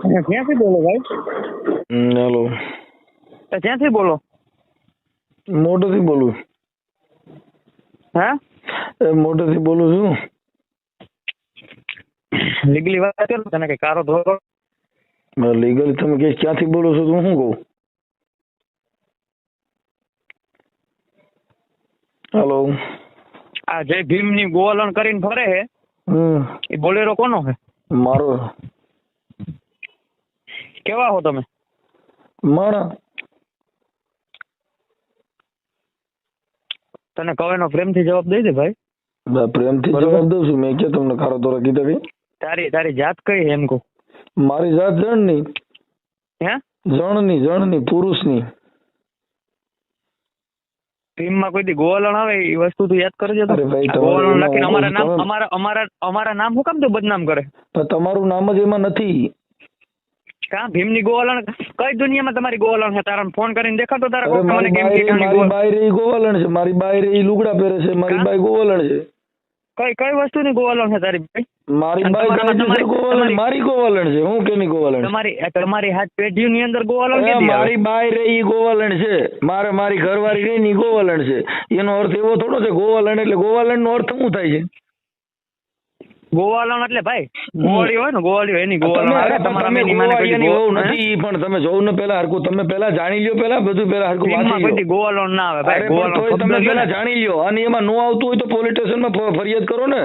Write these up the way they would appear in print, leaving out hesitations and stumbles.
ક્યાંથી બોલો ભાઈ? હેલો, ક્યાંથી બોલો? મોટેથી બોલું. હે? મોટેથી બોલું છું. લીગલી વાત કરો તને કે કારો ધોરો. લીગલ તમે કે ક્યાંથી બોલો છો? હું શું કહું? હેલો, આ જય ભીમ ની ગોવાલણ કરીને ફરે હે એ બોલેરો કોનો હે? મારો. કેવા હો તમે? મારા. તને કહે નો પ્રેમથી જવાબ દઈ દે ભાઈ. પ્રેમથી જવાબ દઉં છું. મેં ક્યાં તમને ખારો ધોરા કીધા કઈ? તારી જાત કઈ હે એમ કહું? મારી જાત જણની. હે? જણની પુરુષની. ભીમમાં કોઈ દી ગોવાલણ આવે એ વસ્તુ તું યાદ કરજે તો. અરે ભાઈ, ગોવાલણ લખીને અમારા નામ શું કામ તો બદનામ કરે? પણ તમારું નામ જ એમાં નથી. કા ભીમની ગોવાલણ કઈ દુનિયામાં તમારી ગોવાલણ છે? તારા ફોન કરીને દેખાડતો તારા અરે કોક મને મારી કેમ કે બાઈ રે ગોવાલણ છે. મારી બાઈ રે લુગડા પહેરે છે. મારી બાઈ ગોવાલણ છે. કઈ વસ્તુની ગોવાલણ છે તારી ભાઈ? મારી બાઈ કાયદેસર ગોવાલણ. મારી ગોવાલણ છે. હું કેની ગોવાલણ? તમારી હાથ પેઢીની અંદર ગોવાલણ છે? કેદી આવે? મારી બાઈ રે ઈ ગોવાલણ છે. મારી ઘરવાળી રે ની ગોવાલણ છે. એનો અર્થ એવો થોડો છે ગોવાલણ એટલે. ગોવાલણ નો અર્થ શું થાય છે? ગોવાલણ એટલે ભાઈ ગોવાળી હોય ને, ગોવાળી હોય એની ગોવાલણ આવે. તમારા તમે મેની માને કોઈ ગોવાળિયાની વહુ નથી પણ તમે જોવું ને પેલા હરકું તમે પેલા જાણી લ્યો. પેલા બધું પેલા હરકું વાંચી કોઈ લ્યો. ગોવાલણ ના આવે ભાઈ. અરે પણ ગોવાલણ તોય શબ્દ તમે લ્યો પેલા ને. જાણી લ્યો અને એમાં નો આવતું હોય તો પોલીસ સ્ટેશનમાં ફરિયાદ કરો ને.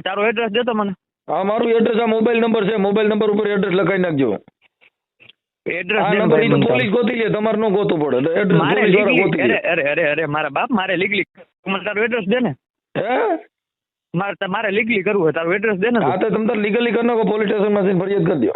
તારું એડ્રેસ દે તો મને. હા, મારું એડ્રેસ આ મોબાઈલ નંબર છે. મોબાઈલ નંબર ઉપર એડ્રેસ લખાઈ નાખજો. એડ્રેસ આ દે નંબર ભાઈ ઈ તો મને. પોલીસ ગોતી લે. તમારે નો ગોતવું પડે. તો એડ્રેસ મારે પોલીસ વાળા લીગલી ગોતી લે. અરે મારા બાપ મારે લીગલી મને તારું એડ્રેસ દે ને. હે? મારે લીગલી કરવું હોય તારું એડ્રેસ દે ને. હા, તો તમે તાર લીગલી કરી નાખો. પોલીસ સ્ટેશનમાં જઈને ફરિયાદ કરી દો.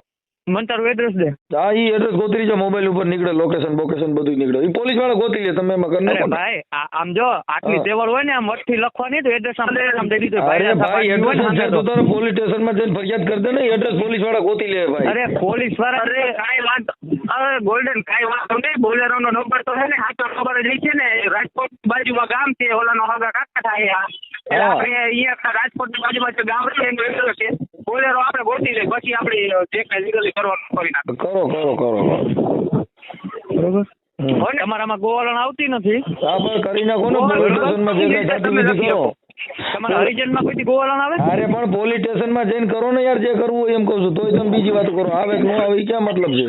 મને તારું એડ્રેસ દે. હા, ઈ એડ્રેસ ગોતી લેજો. મોબાઈલ ઉપર નીકળે લોકેશન બોકેશન બધું નીકળે. ઈ પોલીસ વાળા ગોતી લે. તમે એમાં કરી અરે નાખો ને. ભાઈ આમ જો આટલી તેવડ હોય ને આમ વટથી લખવાની તો એડ્રેસ આમ દઈ દીધું. અરે ભાઈ, એડ્રેસ હોય છે ને તો તારે પોલીસ સ્ટેશનમાં જઈને ફરિયાદ કરી દે ને. એડ્રેસ પોલીસ વાળા ગોતી લે ભાઈ. અરે પોલીસ વાળા કાઈ વાત અરે ગોલ્ડન કાઈ વાત નહીં. બોલેરો નો નંબર તો છે ને સાચો ખબર જ છે ને. રાજકોટ બાજુમાં ગામ છે. ઓલાનો હગા કાકા થાય. એટલે આપણે અહીંયા રાજકોટ ની બાજુમાં જે ગામ છે એનું એડ્રેસ છે. બોલેરો આપણે ગોતી લે પછી આપણે જે કઈ લીગલી કરવાનું કરી નાખો. કરો. બરોબર. તમારામાં ગોવાલણ આવતી નથી. હા, પણ કરી નાખો ને. પોલીસ સ્ટેશનમાં જઈને સાચી વિધિ કરો. તમારા હરિજનમાં કોઈ ગોવાલણ આવે? અરે પણ પોલીસ સ્ટેશનમાં જઈને કરો ને યાર જે કરવું હોય એમ કહું છું. તોય તમે બીજી વાત કરો. આવે કે ન આવે ઈ ક્યાં મતલબ છે?